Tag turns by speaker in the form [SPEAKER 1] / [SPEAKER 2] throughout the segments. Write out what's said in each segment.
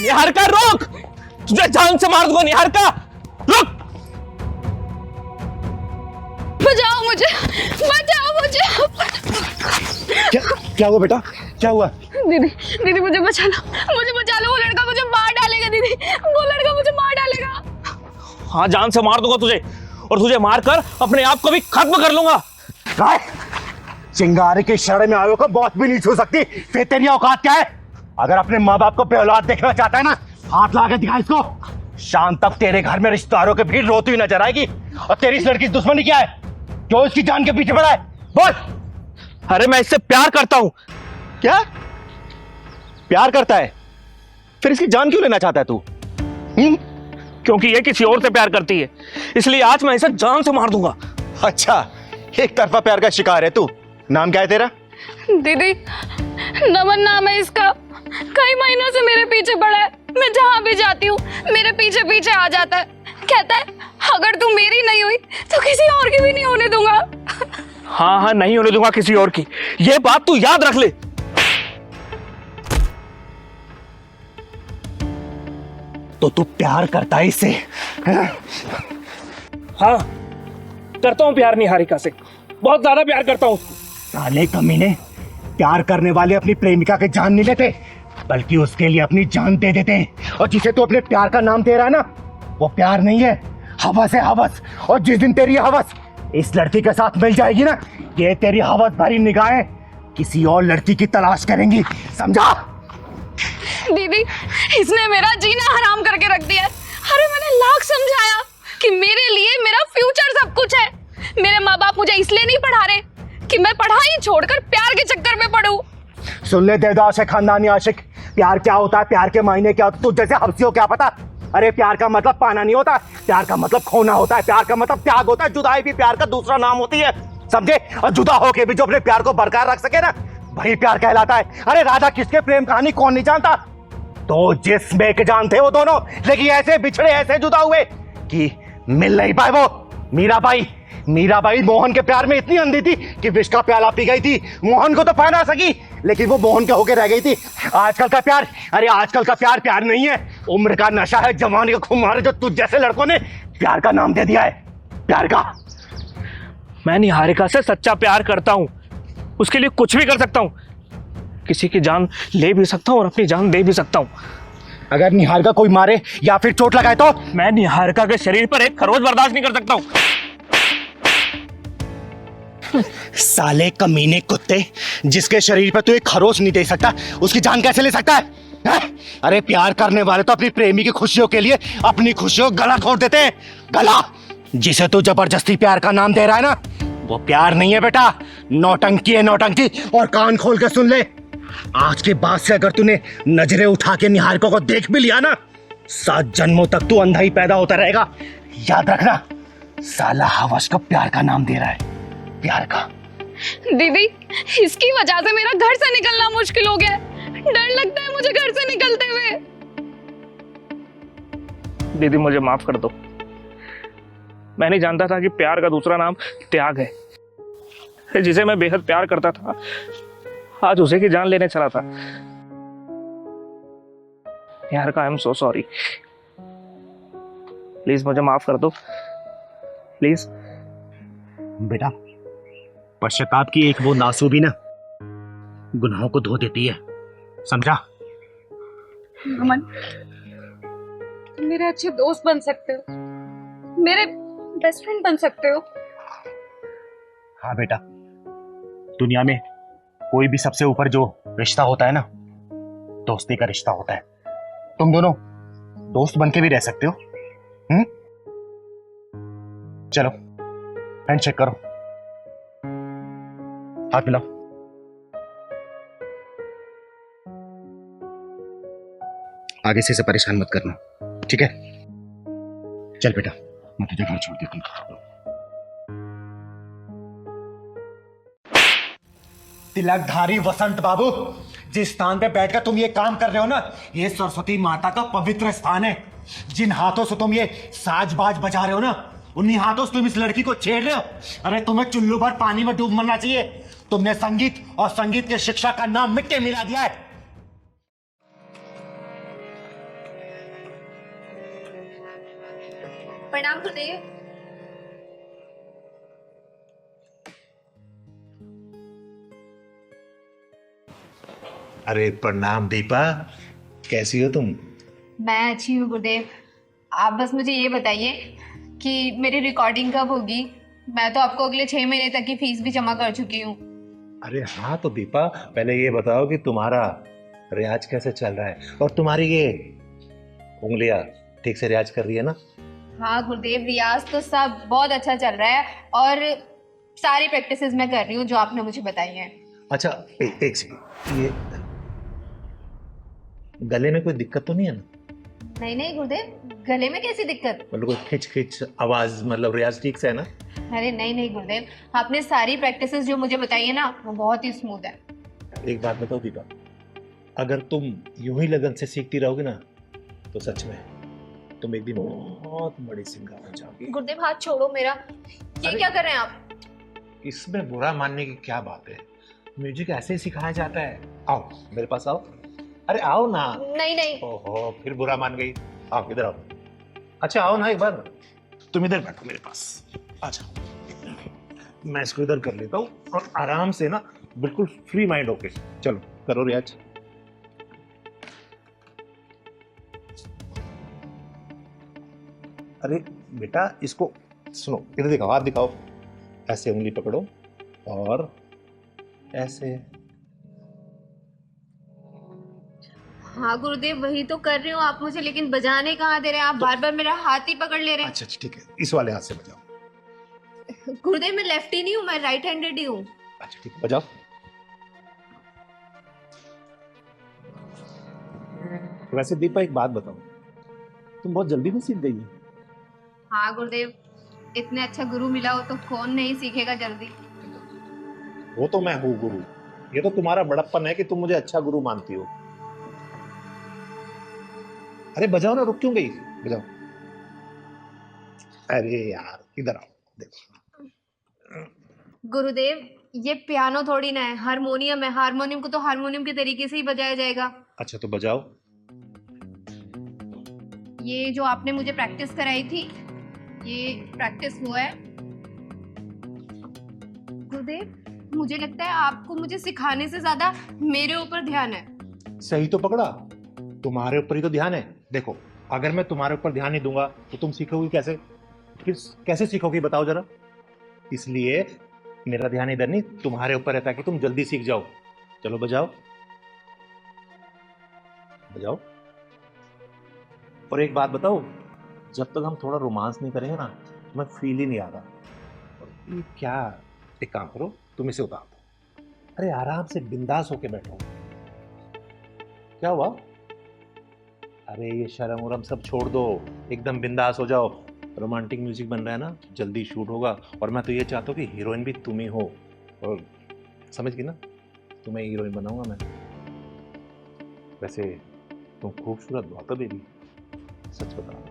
[SPEAKER 1] निहारिका रोक, तुझे जान से मार दूंगा। निहारिका रुक।
[SPEAKER 2] बचाओ मुझे, बचाओ मुझे।
[SPEAKER 3] क्या हुआ बेटा, क्या हुआ?
[SPEAKER 2] दीदी दीदी मुझे बचा लो, मुझे बचा लो। वो लड़का मुझे मार डालेगा दीदी, वो लड़का मुझे मार डालेगा।
[SPEAKER 1] हाँ, जान से मार दूंगा तुझे, और तुझे मारकर अपने आप को भी खत्म कर लूंगा।
[SPEAKER 3] चिंगारी के इशारे में आयो को बहुत भी नहीं छू सकती। फिर तेरी औकात क्या है? अगर अपने माँ बाप को बेऔलाद देखना चाहता है ना, हाथ ला के दिखा इसको। शाम तक तेरे घर में रिश्तेदारों की भीड़ रोती हुई नजर आएगी। और तेरी इस लड़की की दुश्मनी क्या है? क्यों इसकी जान के पीछे पड़ा है? बोल।
[SPEAKER 1] अरे मैं इससे प्यार करता हूं।
[SPEAKER 3] क्या प्यार करता है? फिर इसकी जान क्यों लेना चाहता है तू?
[SPEAKER 1] क्योंकि ये किसी और से प्यार करती है, इसलिए आज मैं इसे जान से मार दूंगा।
[SPEAKER 3] अच्छा, एक तरफा प्यार का शिकार है तू। नाम क्या है तेरा?
[SPEAKER 2] दीदी नमन नाम है इसका। कई महीनों से मेरे पीछे पड़ा है। मैं जहां भी जाती हूँ मेरे पीछे पीछे आ जाता है। कहता है अगर तू मेरी नहीं हुई तो किसी और की भी नहीं होने दूंगा।
[SPEAKER 1] हाँ हाँ, नहीं होने दूंगा किसी और की, ये बात तू याद रख ले।
[SPEAKER 3] तो तू प्यार करता है इससे?
[SPEAKER 1] हाँ, करता हूं प्यार निहारिका से, बहुत ज्यादा प्यार करता हूं।
[SPEAKER 3] साले कमीने, प्यार करने वाले अपनी प्रेमिका की जान नहीं लेते, बल्कि उसके लिए अपनी जान दे देते हैं। और जिसे तू अपने प्यार का नाम दे रहा है ना, वो प्यार नहीं है, हवस है, हवस। और जिस दिन तेरी हवस इस लड़की के साथ मिल जाएगी ना, ये तेरी हवस भरी निगाहें किसी और लड़की की तलाश करेंगी, समझा?
[SPEAKER 2] दीदी इसने मेरा जीना हराम करके रख दिया है। अरे मैंने लाख समझाया कि मेरे लिए मेरा फ्यूचर सब कुछ है। मेरे माँ बाप मुझे इसलिए नहीं पढ़ा रहे कि मैं पढ़ाई छोड़कर प्यार के चक्कर में पढ़ूं।
[SPEAKER 3] सुन ले देवदास है खानदानी आशिक, प्यार क्या होता है, प्यार के मायने क्या होता है, तुझ जैसे हफ्सियों क्या पता। अरे प्यार का मतलब पाना नहीं होता, प्यार का मतलब खोना होता है, प्यार का मतलब त्याग होता है। जुदाई भी प्यार का दूसरा नाम होती है, समझे? और जुदा होके भी जो अपने प्यार को बरकरार रख सके ना, वही प्यार कहलाता है। अरे राधा कृष्ण प्रेम कहानी कौन नहीं जानता? तो जिसमें के जान थे वो दोनों, लेकिन ऐसे बिछड़े, ऐसे जुदा हुए कि मिल नहीं पाए। वो मीराबाई मोहन के प्यार में इतनी अंधी थी कि विष का प्याला पी गई थी। मोहन को तो पा ना सकी, लेकिन वो मोहन के होके रह गई थी। आजकल का प्यार, अरे आजकल का प्यार प्यार नहीं है, उम्र का नशा है, जवानी का खुमार है, जो तुझ जैसे लड़कों ने प्यार का नाम दे दिया है। प्यार का।
[SPEAKER 1] मैं निहारिका से सच्चा प्यार करता हूं, उसके लिए कुछ भी कर सकता हूं, किसी की जान ले भी सकता हूं और अपनी जान दे भी सकता हूं।
[SPEAKER 3] अगर निहारिका कोई मारे या फिर चोट लगाए तो?
[SPEAKER 1] मैं निहारिका के शरीर पर एक खरोच बर्दाश्त नहीं कर सकता हूं।
[SPEAKER 3] साले कमीने कुत्ते, जिसके शरीर पर तू एक खरोच नहीं दे सकता, उसकी जान कैसे ले सकता है? अरे प्यार करने वाले तो अपनी प्रेमी की खुशियों के लिए अपनी खुशियों गला खोद देते हैं। गला। जिसे तू जबरदस्ती प्यार का नाम दे रहा है ना, वो प्यार नहीं है बेटा, नौटंकी है, नौटंकी। और कान खोल के सुन ले, आज के बाद से अगर तूने नजरें उठा के निहारिका को देख भी लिया ना, 7 जन्मों तक तू अंधा ही पैदा होता रहेगा। याद रखना, साला हवस को प्यार का नाम दे रहा है, प्यार का।
[SPEAKER 2] दीदी इसकी वजह से मेरा घर से निकलना मुश्किल हो गया है। डर लगता है मुझे घर से निकलते हुए।
[SPEAKER 1] दीदी मुझे माफ कर दो, मैं नहीं जानता था कि प्यार का दूसरा नाम त्याग है। जिसे मैं बेहद प्यार करता था, आज उसे की जान लेने चला था। यार का I am so sorry, please मुझे माफ कर दो, प्लीज।
[SPEAKER 3] बेटा, पश्चाताप की एक वो नासू भी ना गुनाहों को धो देती है, समझा?
[SPEAKER 2] अमन, तुम मेरे अच्छे दोस्त बन सकते हो, मेरे बेस्ट फ्रेंड बन सकते हो।
[SPEAKER 3] हाँ बेटा, दुनिया में कोई भी सबसे ऊपर जो रिश्ता होता है ना, दोस्ती का रिश्ता होता है। तुम दोनों दोस्त बन के भी रह सकते हो। चलो हैंडशेक करो, हाथ मिलाओ। आगे से इसे परेशान मत करना, ठीक है? चल बेटा, मैं तुझे घर छोड़ देती हूँ। तिलकधारी वसंत बाबू, जिस स्थान पे बैठकर तुम ये काम कर रहे हो ना, ये सरस्वती माता का पवित्र स्थान है। जिन हाथों से तुम ये साज-बाज बजा रहे हो ना, उन्हीं हाथों से तुम इस लड़की को छेड़ रहे हो। अरे तुम्हें चुल्लू भर पानी में डूब मरना चाहिए। तुमने संगीत और संगीत की शिक्षा का नाम मिट्टी मिला दिया है।
[SPEAKER 2] प्रणाम गुरुदेव।
[SPEAKER 4] अरे प्रणाम दीपा, कैसी हो तुम?
[SPEAKER 2] मैं अच्छी हूँ गुरुदेव। आप बस मुझे ये बताइए कि मेरी रिकॉर्डिंग कब होगी। मैं तो आपको अगले 6 महीने तक की फीस भी जमा कर चुकी हूँ।
[SPEAKER 4] अरे हाँ, तो दीपा पहले ये बताओ कि तुम्हारा रियाज कैसे चल रहा है और तुम्हारी ये उंगलियां ठीक से रियाज कर रही है ना?
[SPEAKER 2] हाँ गुरुदेव, रियाज तो सब बहुत अच्छा चल रहा है और सारी प्रैक्टिसेस मैं कर रही हूँ जो आपने मुझे बताई हैं।
[SPEAKER 4] अच्छा एक सेकंड, ये गले में कोई दिक्कत तो नहीं है ना?
[SPEAKER 2] नहीं नहीं गुरुदेव, गले में कैसी दिक्कत?
[SPEAKER 4] मतलब कोई खिंच खिंच आवाज, मतलब रियाज ठीक से है ना?
[SPEAKER 2] अरे नहीं नहीं गुरुदेव, आपने सारी प्रैक्टिसेस जो मुझे बताई है ना वो बहुत ही स्मूथ है।
[SPEAKER 4] एक बात बताओ दीपा, अगर तुम यूं ही लगन से सीखती रहोगी ना तो सच में तुम एक दिन बहुत बड़ी सिंगर बन जाओगी।
[SPEAKER 2] गुरुदेव हाथ छोड़ो मेरा, ये क्या कर रहे हैं आप?
[SPEAKER 4] इसमें बुरा मानने की क्या बात है? म्यूजिक ऐसे ही सिखाया जाता है। आओ मेरे पास आओ। अरे आओ ना।
[SPEAKER 2] नहीं नहीं।
[SPEAKER 4] ओहो, फिर बुरा मान गई। आओ इधर आओ। अच्छा आओ ना एक बार। तुम इधर बैठो मेरे पास, आ जाओ। मैं इसको इधर कर लेता हूँ और आराम से ना बिल्कुल फ्री माइंड होके चलो करो रियाज। अरे बेटा इसको सुनो, इधर दिखाओ, हाथ दिखाओ। ऐसे उंगली पकड़ो और ऐसे।
[SPEAKER 2] हाँ गुरुदेव वही तो कर रही हूँ, आप मुझे लेकिन बजाने कहाँ दे रहे हैं? आप बार बार मेरा हाथ ही पकड़ ले रहे हैं।
[SPEAKER 4] अच्छा ठीक है, इस वाले हाथ से बजाओ।
[SPEAKER 2] गुरुदेव मैं लेफ्टी नहीं हूँ, मैं राइट हैंडेड ही हूँ।
[SPEAKER 4] अच्छा ठीक है, बजाओ। वैसे दीपा एक बात बताओ, तुम बहुत जल्दी में सीख गई हो।
[SPEAKER 2] हाँ गुरुदेव, इतने अच्छा गुरु मिला हो तो कौन नहीं सीखेगा जल्दी।
[SPEAKER 4] वो तो मैं हूँ गुरु, ये तो तुम्हारा बड़प्पन है कि तुम मुझे अच्छा गुरु मानती हो। अरे बजाओ ना, रुक क्यों गई? बजाओ। अरे यार इधर आओ, देखो।
[SPEAKER 2] गुरुदेव ये पियानो थोड़ी ना है, हारमोनियम है। हारमोनियम को तो हारमोनियम के तरीके से ही बजाया जाएगा।
[SPEAKER 4] अच्छा तो बजाओ।
[SPEAKER 2] ये जो आपने मुझे प्रैक्टिस कराई थी, ये प्रैक्टिस हुआ है। गुरुदेव मुझे लगता है आपको मुझे सिखाने से ज्यादा मेरे ऊपर ध्यान है।
[SPEAKER 4] सही तो पकड़ा, तुम्हारे ऊपर ही तो ध्यान है। देखो अगर मैं तुम्हारे ऊपर ध्यान नहीं दूंगा तो तुम सीखोगी कैसे? फिर कैसे सीखोगी बताओ जरा। इसलिए मेरा ध्यान इधर नहीं, तुम्हारे ऊपर रहता है कि तुम जल्दी सीख जाओ। चलो बजाओ बजाओ। और एक बात बताओ, जब तक हम थोड़ा रोमांस नहीं करेंगे ना तो मैं फील ही नहीं आ रहा। और ये क्या, एक काम करो, तुम इसे उतार दो। अरे आराम से बिंदास होके बैठो। क्या हुआ? अरे ये शर्म उरम सब छोड़ दो, एकदम बिंदास हो जाओ। रोमांटिक म्यूजिक बन रहा है ना, जल्दी शूट होगा। और मैं तो ये चाहता हूँ कि हीरोइन भी तुम ही हो। और समझ गई ना, तुम्हें हीरोइन बनाऊंगा मैं। वैसे तुम खूबसूरत बहुत हो बेबी, सच बता।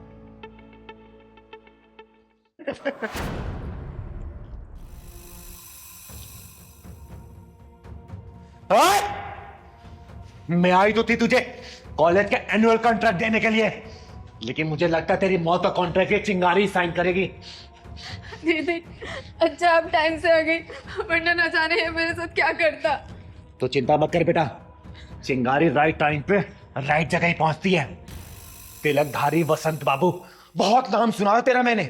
[SPEAKER 4] मैं आई तो थी तुझे कॉलेज के एनुअल कॉन्ट्रैक्ट देने के लिए, लेकिन मुझे लगता है तेरी मौत का कॉन्ट्रैक्ट एक चिंगारी साइन करेगी।
[SPEAKER 2] दीदी अच्छा आप टाइम से आ गई, वरना न जाने ये मेरे साथ क्या करता।
[SPEAKER 4] तो चिंता मत कर बेटा, चिंगारी राइट टाइम पे राइट जगह ही पहुंचती है। तिलकधारी वसंत बाबू, बहुत नाम सुना है तेरा मैंने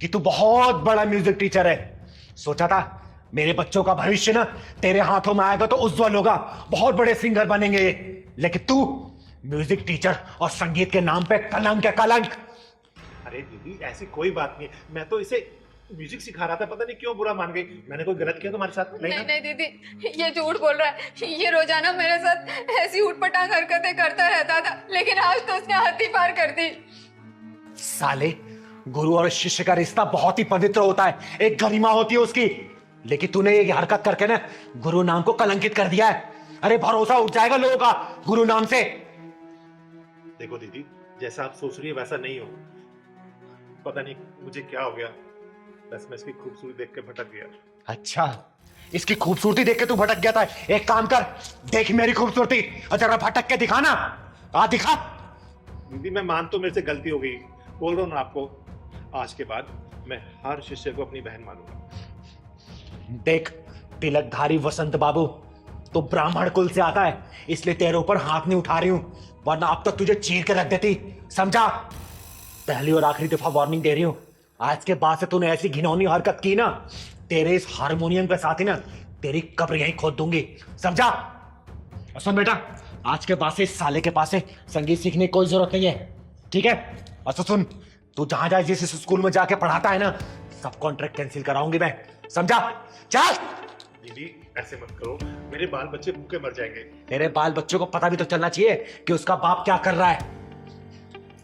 [SPEAKER 4] कि तू बहुत बड़ा म्यूजिक टीचर है। सोचा था मेरे बच्चों का भविष्य ना तेरे हाथों में आएगा तो उज्जवल होगा, बहुत बड़े सिंगर बनेंगे ये। लेकिन तू म्यूजिक टीचर और संगीत के नाम पे कलंक है, कलंक। अरे दीदी ऐसी कोई बात नहीं, मैं तो इसे म्यूजिक सिखा रहा था, पता नहीं क्यों बुरा मान गई। मैंने कोई गलत किया तुम्हारे साथ?
[SPEAKER 2] नहीं नहीं दीदी ये झूठ बोल रहा है। ये रोजाना मेरे साथ ऐसी उठपटांग हरकतें करता रहता था, लेकिन आज तो उसने हद ही पार कर दी।
[SPEAKER 4] साले, गुरु और शिष्य का रिश्ता बहुत ही पवित्र होता है, एक गरिमा होती है उसकी। लेकिन तूने ये हरकत करके ना गुरु नाम को कलंकित कर दिया है। अरे भरोसा उठ जाएगा लोगों का गुरु नाम से। देखो दीदी, जैसा आप सोच रही है वैसा नहीं हो। पता नहीं मुझे क्या हो गया, बस मैं इसकी खूबसूरती देख के भटक गया। अच्छा, इसकी खूबसूरती देख के तू भटक गया था? एक काम कर, देख मेरी खूबसूरती और जरा भटक के दिखा ना। आ दिखा। दीदी मैं मान तो मेरे से गलती हो गई, बोल रहा हूँ ना आपको।
[SPEAKER 5] आज के बाद मैं हर शिष्य को अपनी बहन मानूंगा।
[SPEAKER 4] देख तिलकधारी वसंत बाबू, तो ब्राह्मण कुल से आता है, इसलिए तेरे ऊपर हाथ नहीं उठा रही हूं, वरना अब तक तुझे चीर के रख देती। समझा? पहली और आखिरी दफा वार्निंग दे रही हूं, आज के बाद से तूने ऐसी घिनौनी हरकत की ना, तेरे इस हारमोनियम के साथ ही ना तेरी कब्र यहीं खोद दूंगी। समझा? और सुन बेटा, आज के बाद से इस साले के पास से संगीत सीखने की कोई जरूरत नहीं है, ठीक है? और तो सुन, तू जहां जहां जिस स्कूल में जाके पढ़ाता है ना, सब कॉन्ट्रैक्ट कैंसिल कराऊंगी मैं। समझा? चल।
[SPEAKER 5] दीदी ऐसे मत करो, मेरे बाल बच्चे भूखे मर जाएंगे।
[SPEAKER 4] तेरे बाल बच्चों को पता भी तो चलना चाहिए कि उसका बाप क्या कर रहा है।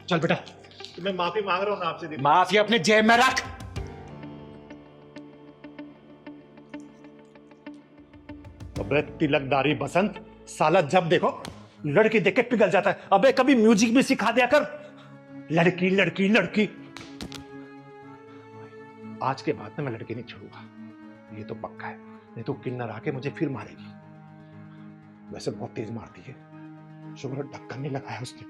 [SPEAKER 4] चल बेटा।
[SPEAKER 5] तो मैं माफी मांग रहा हूँ ना आपसे दीदी।
[SPEAKER 4] माफी अपने जेब में रख।
[SPEAKER 3] अबे तिलकधारी बसंत, साला जब देखो लड़की देख के पिघल जाता है। अबे कभी म्यूजिक भी सिखा दिया कर। लड़की लड़की लड़की। आज के बाद में मैं लड़की नहीं छोड़ूंगा, ये तो पक्का है। नहीं तो किन्नर आके मुझे फिर मारेगी। वैसे बहुत तेज मारती है, शुक्र ढक्कन नहीं लगाया उसने।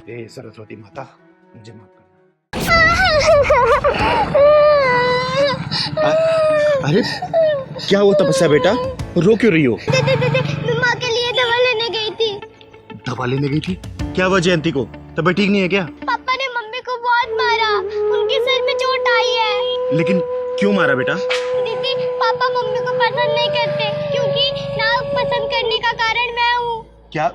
[SPEAKER 3] हे सरस्वती माता, मुझे माफ करना।
[SPEAKER 6] अरे क्या हुआ तपस्या बेटा, रो क्यों रही हो?
[SPEAKER 7] मैं माँ के लिए दवा लेने गई थी।
[SPEAKER 6] दवा लेने गई थी? क्या हुआ जयंती को, तबीयत ठीक नहीं है क्या?
[SPEAKER 7] पापा ने मम्मी को बहुत मारा, उनके सर में चोट आई है।
[SPEAKER 6] लेकिन क्यों मारा बेटा?
[SPEAKER 7] दीदी पापा मम्मी को पसंद नहीं करते, क्योंकि ना पसंद करने का कारण मैं हूँ।
[SPEAKER 6] क्या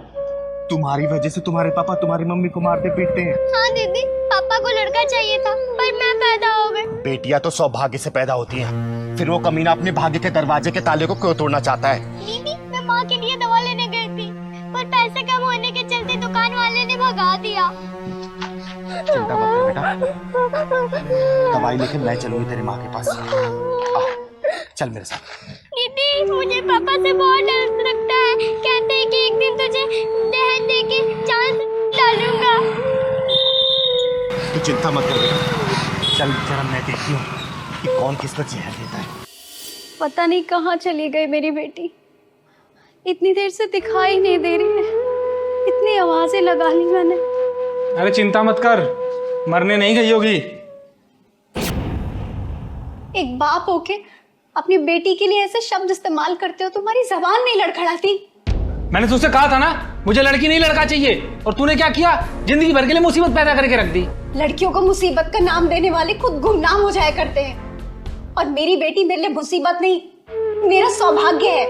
[SPEAKER 6] तुम्हारी वजह से तुम्हारे पापा तुम्हारी मम्मी को मारते पीटते हैं?
[SPEAKER 7] हाँ दीदी, पापा को लड़का चाहिए था पर मैं पैदा हो गई।
[SPEAKER 3] बेटियां तो सौभाग्य से पैदा होती हैं, फिर वो कमीना अपने भाग्य के दरवाजे के ताले को क्यों तोड़ना चाहता है?
[SPEAKER 7] दीदी मैं माँ के लिए दवा लेने गई थी, पर पैसे कम होने के चलते दुकान वाले ने भगा दिया।
[SPEAKER 3] चिंता मत कर बेटा, दवाई लेके मैं चलूंगी तेरी माँ के पास। चल मेरे साथ।
[SPEAKER 7] दीदी मुझे पापा से बहुत डर लगता है, कहते हैं कि एक दिन तुझे दहेज देके जान से डालूंगा।
[SPEAKER 3] तू चिंता मत कर बेटा, चल जरा मैं देखती हूँ कि कौन किसको जहर देता है।
[SPEAKER 2] पता नहीं कहाँ चली गई मेरी बेटी, इतनी देर से दिखाई नहीं दे रही है। इतनी आवाजें लगा ली मैंने।
[SPEAKER 1] अरे चिंता मत कर, मरने नहीं गई होगी।
[SPEAKER 2] एक बाप होके अपनी बेटी के लिए ऐसे शब्द इस्तेमाल करते हो, तुम्हारी जबान नहीं लड़खड़ाती?
[SPEAKER 8] मैंने तुझसे कहा था ना, मुझे लड़की नहीं लड़का चाहिए, और तूने क्या किया? जिंदगी भर के लिए मुसीबत पैदा करके रख दी।
[SPEAKER 2] लड़कियों को मुसीबत का नाम देने वाले खुद गुमनाम हो जाया करते हैं, और मेरी बेटी मेरे लिए मुसीबत नहीं, मेरा सौभाग्य है।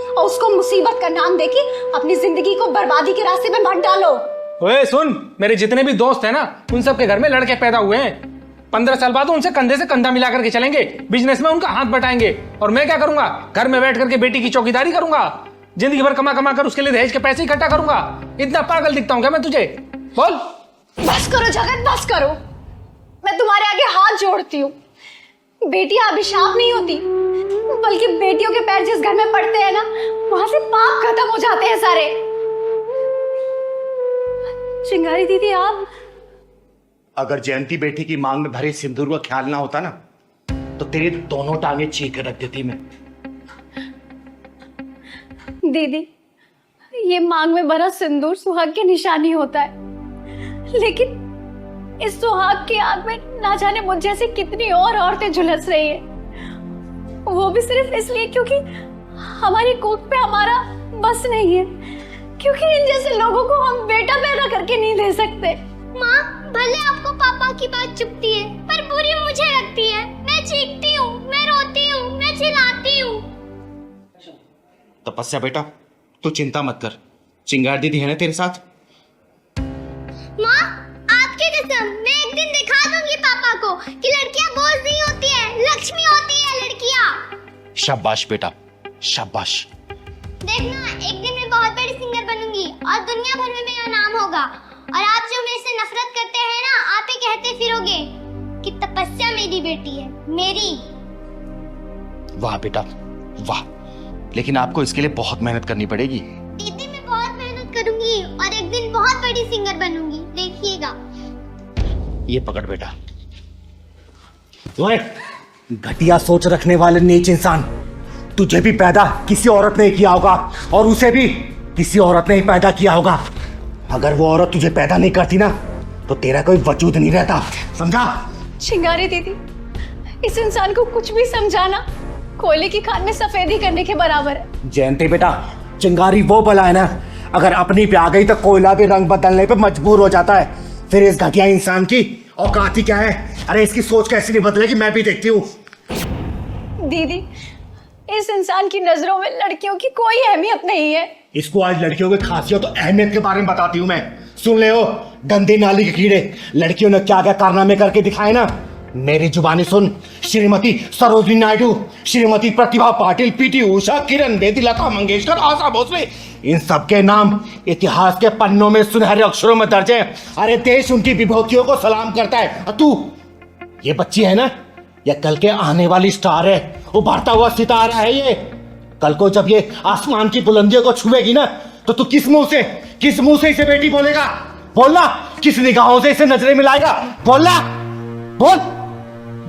[SPEAKER 2] और उसको मुसीबत का नाम देके अपनी जिंदगी को बर्बादी के रास्ते में मत डालो।
[SPEAKER 8] ओए सुन, मेरे जितने भी दोस्त हैं ना, उन सब के घर में लड़के पैदा हुए हैं। 15 साल बाद उनसे कंधे से कंधा मिला करके चलेंगे, बिजनेस में उनका हाथ बटाएंगे, और मैं क्या करूंगा? घर में बैठ करके बेटी की चौकीदारी करूंगा, जिंदगी भर कमा कमा कर उसके लिए दहेज के पैसे इकट्ठा करूंगा। इतना पागल दिखता हूं क्या मैं तुझे? बोल।
[SPEAKER 2] बस करो जगत, बस करो। मैं तुम्हारे आगे हाथ जोड़ती हूँ। बेटियां अभिशाप नहीं होती, बल्कि बेटियों के पैर जिस घर में पड़ते हैं ना, वहां से पाप खत्म हो जाते हैं सारे। चिंगारी दीदी, आप
[SPEAKER 3] अगर जयंती बेटी की मांग में भरे सिंदूर का ख्याल ना होता ना, तो तेरी दोनों टांगे चीर कर रख देती मैं।
[SPEAKER 2] दीदी, ये मांग में भरा सिंदूर सुहाग की निशानी होता है, लेकिन इस सुहाग की आग में ना जाने मुझ जैसी कितनी और औरतें झुलस रही हैं, वो भी सिर्फ इसलिए क्योंकि हमारी कोख पे हमारा बस नहीं है, क्योंकि इन जैसे लोगों को हम बेटा पैदा करके नहीं दे सकते।
[SPEAKER 7] माँ, भले आपको पापा की बात चुभती है, पर बुरी मुझे लगती है। मैं चीखती हूँ, मैं रोती हूँ, मैं चिल्लाती हूँ।
[SPEAKER 3] तपस्या बेटा, तू चिंता मत कर, चिंगार दीदी है ना तेरे साथ।
[SPEAKER 7] माँ, आपकी कसम, मैं एक दिन दिखा दूंगी पापा को कि लड़कियाँ बोझ नहीं होती है, लक्ष्मी होती है लड़कियाँ।
[SPEAKER 3] शाबाश बेटा, शाबाश।
[SPEAKER 7] देखना, एक दिन मैं बहुत बड़ी सिंगर बनूंगी और दुनिया भर में मेरा नाम होगा, और आप जो मेरे से नफरत करते हैं ना, आप ही कहते फिरोगे कि तपस्या मेरी बेटी है, मेरी।
[SPEAKER 3] वाह बेटा वाह, लेकिन आपको इसके लिए बहुत मेहनत करनी पड़ेगी।
[SPEAKER 7] दीदी, मैं बहुत मेहनत करूंगी और एक दिन बहुत बड़ी सिंगर बनूंगी, देखिएगा।
[SPEAKER 3] ये पकड़ बेटा। ओए, घटिया सोच रखने वाले नीच इंसान, तुझे भी पैदा किसी औरत ने किया होगा, और उसे भी किसी औरत ने ही पैदा किया होगा। अगर वो औरत तुझे पैदा नहीं करती ना तो तेरा कोई वजूद नहीं रहता, समझा?
[SPEAKER 2] चिंगारी दीदी, इस इंसान को कुछ भी समझाना कोयले की खान में सफेदी करने के बराबर है।
[SPEAKER 3] जयंती बेटा, चिंगारी वो बला है ना, अगर अपनी पे आ गई तो कोयला भी रंग बदलने पे मजबूर हो जाता है। फिर इस घटिया इंसान की औकात ही क्या है? अरे इसकी सोच कैसी नहीं बदलेगी, मैं भी देखती हूँ।
[SPEAKER 2] दीदी, इस इंसान की नजरों में लड़कियों की कोई अहमियत नहीं है।
[SPEAKER 3] इसको आज लड़कियों की खासियत और अहमियत के बारे में बताती हूँ मैं। सुन ले हो गंदे नाली के कीड़े, लड़कियों ने क्या क्या कारनामे करके दिखाए ना, मेरी जुबानी सुन। श्रीमती सरोजिनी नायडू, श्रीमती प्रतिभा पाटिल, पीटी उषा, किरण बेदी, लता मंगेशकर, आशा भोसले, इन सबके नाम इतिहास के पन्नों में सुनहरे अक्षरों में दर्ज है। अरे देश उनकी विभूतियों को सलाम करता है। और तू, ये बच्ची है ना, ये कल के आने वाली स्टार है, उभरता हुआ सितारा है ये। कल को जब ये आसमान की बुलंदियों को छुएगी ना, तो तू किस मुंह से इसे बेटी बोलेगा? बोलना, किस निगाहों से इसे नजरें मिलाएगा? बोलना, बोल।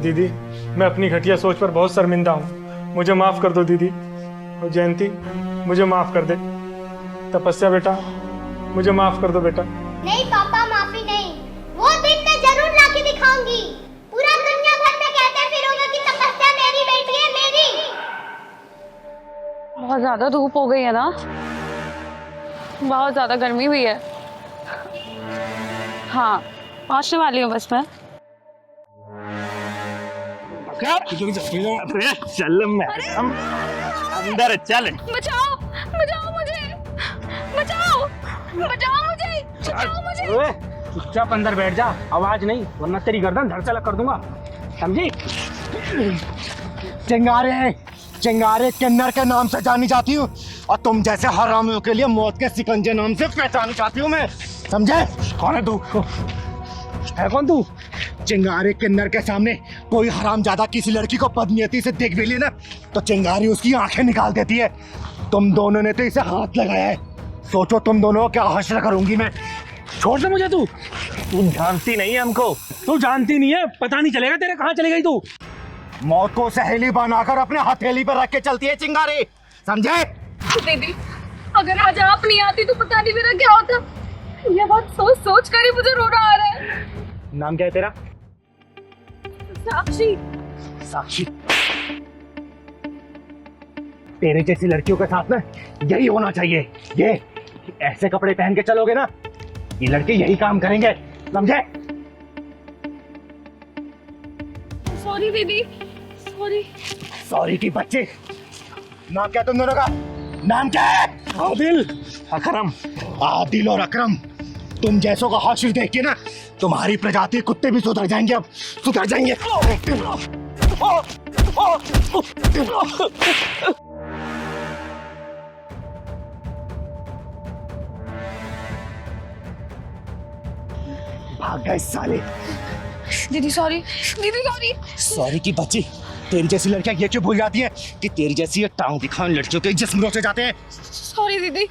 [SPEAKER 8] दीदी, मैं अपनी घटिया सोच पर बहुत शर्मिंदा हूँ, मुझे माफ कर दो दीदी। और जयंती, मुझे माफ कर दे। तपस्या बेटा, मुझे माफ कर दो बेटा।
[SPEAKER 7] नहीं पापा, माफी नहीं। वो दिन मैं जरूर लाके दिखाऊंगी। पूरा दुनिया भर में कहते फिरोगे कि तपस्या मेरी बेटी है, मेरी।
[SPEAKER 2] बहुत ज्यादा धूप हो गई है ना, बहुत ज्यादा गर्मी भी है। हाँ, पहुंचने वाली हूँ बस मैं।
[SPEAKER 1] चल मैडम, अंदर चल।
[SPEAKER 2] बचाओ, बचाओ मुझे, बचाओ, बचाओ मुझे, बचाओ मुझे।
[SPEAKER 8] चुपचाप अंदर बैठ जा, आवाज नहीं, वरना तेरी गर्दन धड़ से अलग कर दूंगा, समझी?
[SPEAKER 3] चिंगारे किन्नर के नाम से जानी जाती हूँ, और तुम जैसे हरामियों के लिए मौत के सिकंजे नाम से पहचानी जाती हूँ मैं, समझे?
[SPEAKER 8] कौन है तू? है कौन तू?
[SPEAKER 3] चिंगारी किन्नर के सामने कोई हरामजादा किसी लड़की को बदनीयती से देख भी ले ना, तो चिंगारी उसकी आंखें निकाल देती है। तुम दोनों ने तो इसे हाथ लगाया है, सोचो तुम दोनों को क्या हश्र करूंगी मैं।
[SPEAKER 8] छोड़ दे मुझे तू
[SPEAKER 1] जानती नहीं है हमको।
[SPEAKER 8] तू जानती नहीं है, पता नहीं चलेगा तेरे कहाँ चली गई तू।
[SPEAKER 3] मौत को सहेली बनाकर अपने हथेली पर रख के चलती है चिंगारी, समझे?
[SPEAKER 2] दीदी, अगर आज आप नहीं आती तो पता नहीं मेरा क्या होता। ये बात सोच सोच कर ही मुझे रोना आ रहा है।
[SPEAKER 3] नाम क्या है तेरा?
[SPEAKER 2] साक्षी।
[SPEAKER 3] साक्षी, तेरे जैसी लड़कियों के साथ ना यही होना चाहिए। ये ऐसे कपड़े पहन के चलोगे ना, ये लड़के यही काम करेंगे, समझे?
[SPEAKER 2] सॉरी दीदी, सॉरी।
[SPEAKER 3] सॉरी की बच्चे। नाम क्या तुम दोनों का? नाम क्या है?
[SPEAKER 1] आदिल, अकरम।
[SPEAKER 3] आदिल और अकरम, तुम जैसों का हाशिर देख के ना तुम्हारी प्रजाति कुत्ते भी सुधर जाएंगे, अब सुधर जाएंगे। भाग गए साले।
[SPEAKER 2] दीदी सॉरी, दीदी सॉरी।
[SPEAKER 3] सॉरी की बच्ची, तेरी जैसी लड़कियां ये क्यों भूल जाती है कि तेरी जैसी ये टांग दिखाने लड़कियों के जिस्म नोचे जाते हैं।
[SPEAKER 2] सॉरी दीदी।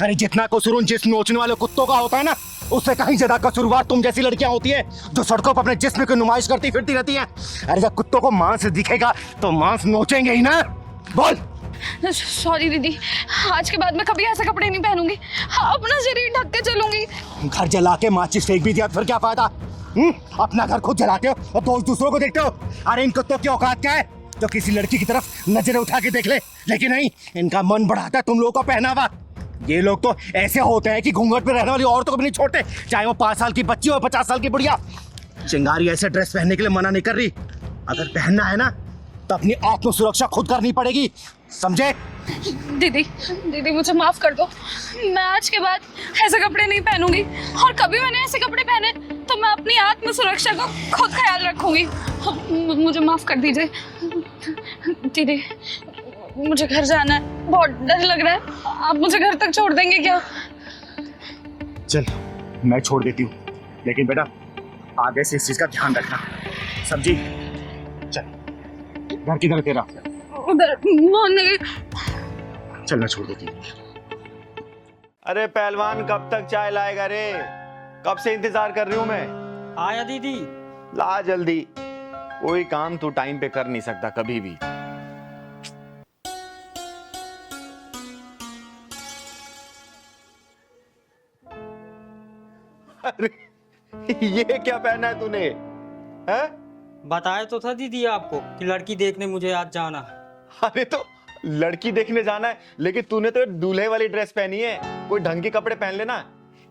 [SPEAKER 3] अरे जितना कसूर उन जिस्म नोचने वाले कुत्तों का होता है ना, उससे कहीं ज्यादा कसूरवार तुम जैसी लड़कियां होती है जो सड़कों पर अपने जिस्म की नुमाइश करती फिरती रहती हैं। अरे जब कुत्तों को मांस दिखेगा तो मांस नोचेंगे ही ना। बोल।
[SPEAKER 2] सॉरी दीदी, आज के बाद मैं कभी ऐसे कपड़े नहीं पहनूंगी, अपना शरीर ढक के चलूंगी।
[SPEAKER 3] घर जला के माचिस फेंक भी दिया फिर क्या फायदा? अपना घर खुद जलाते हो और दोस्त दूसरों को देखते हो। अरे इन कुत्तों की औकात क्या है तो किसी लड़की की तरफ नजरें उठा के देख ले, लेकिन नहीं, इनका मन बढ़ाता है तुम लोगों का पहनावा। ये लोग तो ऐसे होते हैं कि घूंघट में रहने वाली औरतों को भी नहीं छोड़ते, चाहे वो 5 साल की बच्ची हो 50 साल की बुढ़िया। चिंगारी ऐसे ड्रेस पहनने के लिए मना नहीं कर रही, अगर पहनना है ना तो अपनी आत्म सुरक्षा खुद करनी पड़ेगी, समझे?
[SPEAKER 2] दीदी, दीदी मुझे माफ कर दो, मैं आज के बाद ऐसे कपड़े नहीं पहनूंगी, और कभी मैंने ऐसे कपड़े पहने तो मैं अपनी आत्म सुरक्षा का खुद ख्याल रखूंगी। मुझे माफ कर दीजिए दीदी, मुझे घर जाना है, बहुत डर लग रहा है, आप मुझे घर तक छोड़ देंगे क्या?
[SPEAKER 3] चल मैं छोड़ देती हूँ, लेकिन बेटा आगे से इस चीज का ध्यान रखना, समझी? चल, घर किधर है तेरा?
[SPEAKER 2] उधर मोहन नगर।
[SPEAKER 3] चल मैं छोड़ देती हूँ।
[SPEAKER 9] अरे पहलवान कब तक चाय लाएगा रे? कब से इंतजार कर रही हूँ मैं।
[SPEAKER 10] आया दीदी।
[SPEAKER 9] ला जल्दी, कोई काम तू टाइम पे कर नहीं सकता कभी भी। अरे ये क्या पहना है तूने? हैं?
[SPEAKER 10] बताया तो था दीदी आपको कि लड़की देखने मुझे आज जाना है।
[SPEAKER 9] अरे तो लड़की देखने जाना है, लेकिन तूने तो दूल्हे वाली ड्रेस पहनी है। कोई ढंग के कपड़े पहन लेना।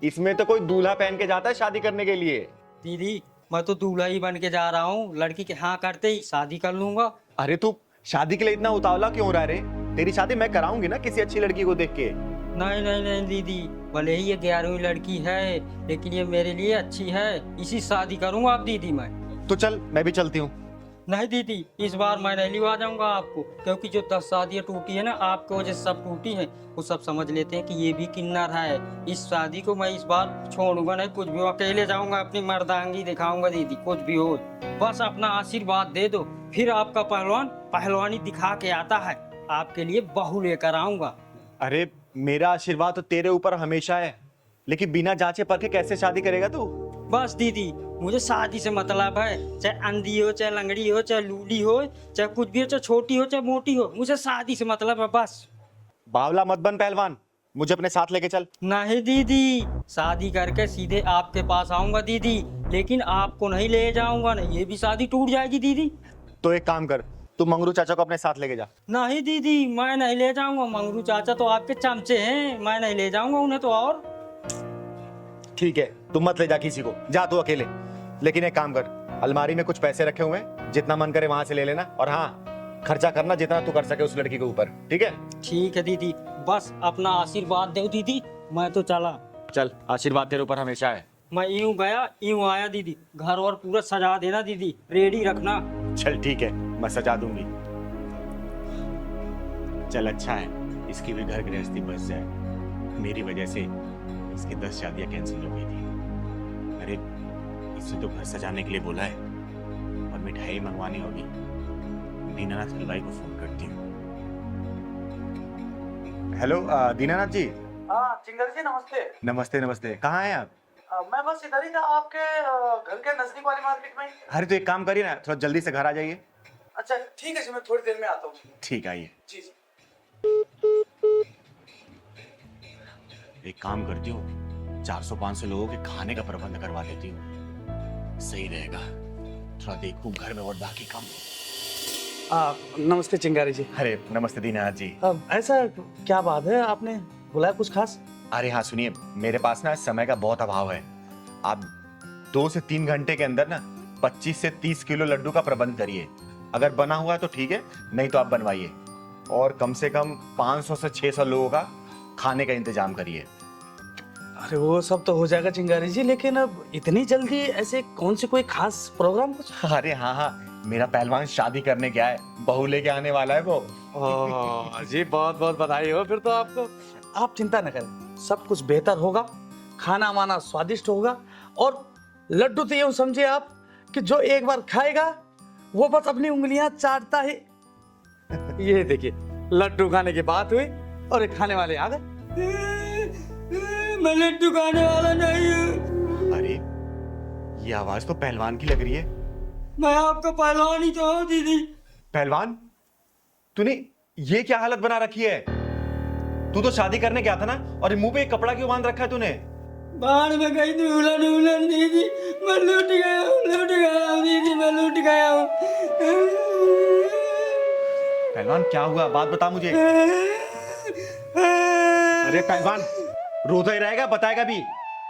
[SPEAKER 9] इसमें तो कोई दूल्हा पहन के जाता है शादी करने के लिए।
[SPEAKER 10] दीदी मैं तो दूल्हा ही बन के जा रहा हूँ, लड़की के हाँ करते ही शादी कर लूंगा।
[SPEAKER 9] अरे तू शादी के लिए इतना उतावला क्यों रहा रे? तेरी शादी मैं कराऊंगी ना किसी अच्छी लड़की को देख के।
[SPEAKER 10] नहीं नहीं नहीं दीदी, भले ही ये 11वीं लड़की है लेकिन ये मेरे लिए अच्छी है, इसी शादी करूंगा आप दीदी मैं।
[SPEAKER 9] तो चल मैं भी चलती हूँ।
[SPEAKER 10] नहीं दीदी, इस बार मैं नहीं लिवा जाऊंगा आपको, क्योंकि जो 10 शादियां टूटी है ना आपकी वजह से सब टूटी हैं। वो सब समझ लेते हैं कि ये भी किन्नर है। इस शादी को मैं इस बार छोड़ूंगा नहीं, कुछ भी हो, अकेले जाऊंगा, अपनी मर्दांगी दिखाऊंगा दीदी, कुछ भी हो। बस अपना आशीर्वाद दे दो, फिर आपका पहलवान पहलवानी दिखा के आता है, आपके लिए बहू लेकर आऊंगा।
[SPEAKER 9] अरे मेरा आशीर्वाद तो तेरे ऊपर हमेशा है, लेकिन बिना जांचे परखे कैसे शादी करेगा तू?
[SPEAKER 10] बस दीदी मुझे शादी से मतलब है, चाहे अंधी हो, चाहे लंगड़ी हो, चाहे लूली हो, चाहे कुछ भी हो, चाहे छोटी हो, चाहे मोटी हो, मुझे शादी से मतलब है बस।
[SPEAKER 9] बावला मत बन पहलवान, मुझे अपने साथ लेके चल।
[SPEAKER 10] नहीं दीदी, शादी करके सीधे आपके पास आऊंगा दीदी, लेकिन आपको नहीं ले जाऊंगा, नहीं ये भी शादी टूट जाएगी दीदी।
[SPEAKER 9] तो एक काम कर, तू मंगरू चाचा को अपने साथ लेके जा।
[SPEAKER 10] नहीं दीदी मैं नहीं ले जाऊंगा, मंगरू चाचा तो आपके चमचे हैं, मैं नहीं ले जाऊंगा उन्हें तो। और
[SPEAKER 9] ठीक है, तू मत ले जा किसी को, जा तू अकेले। लेकिन एक काम कर, अलमारी में कुछ पैसे रखे हुए हैं, जितना मन करे वहां से ले लेना, और हाँ खर्चा करना जितना तू कर सके उस लड़की के ऊपर, ठीक है?
[SPEAKER 10] ठीक है दीदी, बस अपना आशीर्वाद दो दीदी, मैं तो चला।
[SPEAKER 9] चल, आशीर्वाद तेरे ऊपर हमेशा है।
[SPEAKER 10] मैं यूं गया यूं आया दीदी, घर और पूरा सजा देना दीदी, रेडी रखना।
[SPEAKER 9] चल ठीक है, मैं सजा दूंगी। चल अच्छा है, इसकी भी घर गृहस्थी बच जाए। मेरी वजह से इसकी 10 शादियां कैंसिल हो गई थी। अरे इसे तो घर सजाने के लिए बोला है, और मिठाई मंगवानी होगी। दीनानाथ हलवाई को फोन करती हूँ। हेलो दीनानाथ जी।
[SPEAKER 6] हाँ चिंगर जी नमस्ते।
[SPEAKER 9] नमस्ते नमस्ते, कहाँ हैं आप?
[SPEAKER 6] मैं बस इधर ही था, आपके घर के नजदीक वाली मार्केट में।
[SPEAKER 9] अरे तो एक काम करिए ना, थोड़ा जल्दी से घर आ जाइए।
[SPEAKER 6] अच्छा ठीक है जी, मैं थोड़ी देर में आता हूँ।
[SPEAKER 9] ठीक, आइए।
[SPEAKER 6] जी जी।
[SPEAKER 9] एक काम करती हूँ, 400-500 लोगों के खाने का प्रबंध करवा देती हूँ, सही रहेगा। थोड़ा देखूं घर में और बाकी काम।
[SPEAKER 6] नमस्ते चिंगारी जी।
[SPEAKER 9] अरे नमस्ते दीनानाथ जी।
[SPEAKER 6] ऐसा क्या बात है, आपने बुलाया कुछ खास?
[SPEAKER 9] अरे हाँ सुनिए, मेरे पास ना समय का बहुत अभाव है। आप 2 से 3 घंटे के अंदर ना 25 से 30 किलो लड्डू का प्रबंध करिए। अगर बना हुआ है तो ठीक है, नहीं तो आप बनवाइए। और कम से कम 500 से 600 लोगों का खाने का इंतजाम करिए।
[SPEAKER 6] अरे वो सब तो हो जाएगा चिंगारी जी, लेकिन अब इतनी जल्दी ऐसे कौन सी कोई खास प्रोग्राम कुछ?
[SPEAKER 9] अरे हाँ हाँ, मेरा पहलवान शादी करने गया है, बहू लेके आने वाला है वो।
[SPEAKER 6] जी बहुत बहुत बधाई हो फिर तो आपको। आप चिंता न करें, सब कुछ बेहतर होगा, खाना वाना स्वादिष्ट होगा, और लड्डू तो यूं समझिए आप कि जो एक बार खाएगा वो बस अपनी उंगलियां चाटता है। ये देखिए, लड्डू खाने की बात हुई और एक खाने वाले आ गए।
[SPEAKER 10] मैं लड्डू खाने वाला नहीं हूँ।
[SPEAKER 9] अरे ये आवाज तो पहलवान की लग रही है।
[SPEAKER 10] मैं आपका पहलवान ही तो हूँ दीदी।
[SPEAKER 9] पहलवान, तूने ये क्या हालत बना रखी है? तू तो शादी करने गया था ना, और मुंह पे एक कपड़ा क्यों बांध रखा है तूने?
[SPEAKER 10] बाहर में गई थी उलन उलन दीदी, मैं लूट गया हूँ दीदी, मैं लूट गया हूँ।
[SPEAKER 9] पहलवान क्या हुआ, बात बता मुझे। अरे पहलवान, रोता ही रहेगा, बताएगा भी